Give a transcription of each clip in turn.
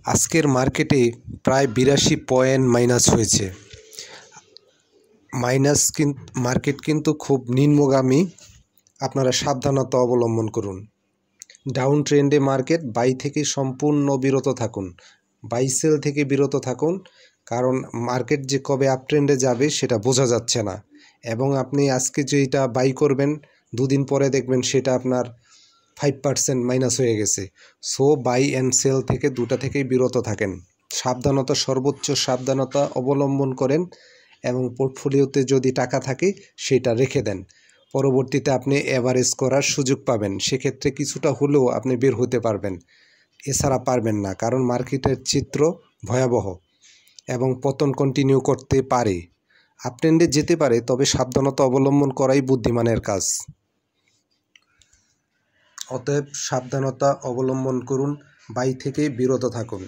আজকের মার্কেটে প্রায় 82 পয়েন্ট মাইনাস হয়েছে। মার্কেট কিন্তু খুব নিম্নগামী, আপনারা সাবধানতা অবলম্বন করুন। ডাউন ট্রেন্ডে মার্কেট, বাই থেকে সম্পূর্ণ বিরত থাকুন, বাই সেল থেকে বিরত থাকুন, কারণ মার্কেট যে কবে আপ ট্রেন্ডে যাবে সেটা বোঝা যাচ্ছে না। এবং আপনি আজকে যেটা বাই করবেন দুদিন পরে দেখবেন সেটা আপনার 5% মাইনাস হয়ে গেছে। সো বাই অ্যান্ড সেল থেকে দুটা থেকেই বিরত থাকেন, সাবধানতা, সর্বোচ্চ সাবধানতা অবলম্বন করেন এবং পোর্টফোলিওতে যদি টাকা থাকে সেটা রেখে দেন। পরবর্তীতে আপনি অ্যাভারেজ করার সুযোগ পাবেন, সেক্ষেত্রে কিছুটা হলেও আপনি বের হতে পারবেন, এছাড়া পারবেন না, কারণ মার্কেটের চিত্র ভয়াবহ এবং পতন কন্টিনিউ করতে পারে, আপ ট্রেন্ডে যেতে পারে, তবে সাবধানতা অবলম্বন করাই বুদ্ধিমানের কাজ। অতএব সাবধানতা অবলম্বন করুন, বাই থেকে বিরত থাকুন।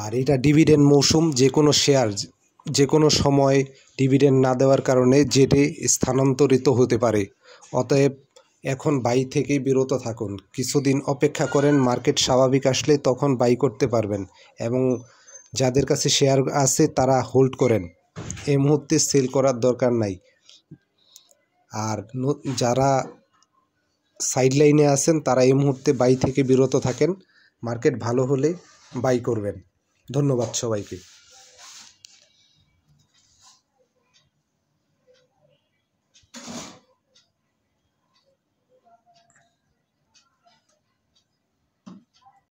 আর এটা ডিভিডেন্ড মৌসুম, যে কোনো শেয়ার যে কোনো সময় ডিভিডেন্ড না দেওয়ার কারণে জেটে স্থানান্তরিত হতে পারে। অতএব এখন বাই থেকেই বিরত থাকুন, কিছুদিন অপেক্ষা করেন, মার্কেট স্বাভাবিক আসলে তখন বাই করতে পারবেন। এবং যাদের কাছে শেয়ার আছে তারা হোল্ড করেন, এই মুহূর্তে সেল করার দরকার নাই। আর যারা সাইডলাইনে আছেন তারা এই মুহূর্তে বাই থেকে বিরত থাকেন, মার্কেট ভালো হলে বাই করবেন। ধন্যবাদ সবাইকে।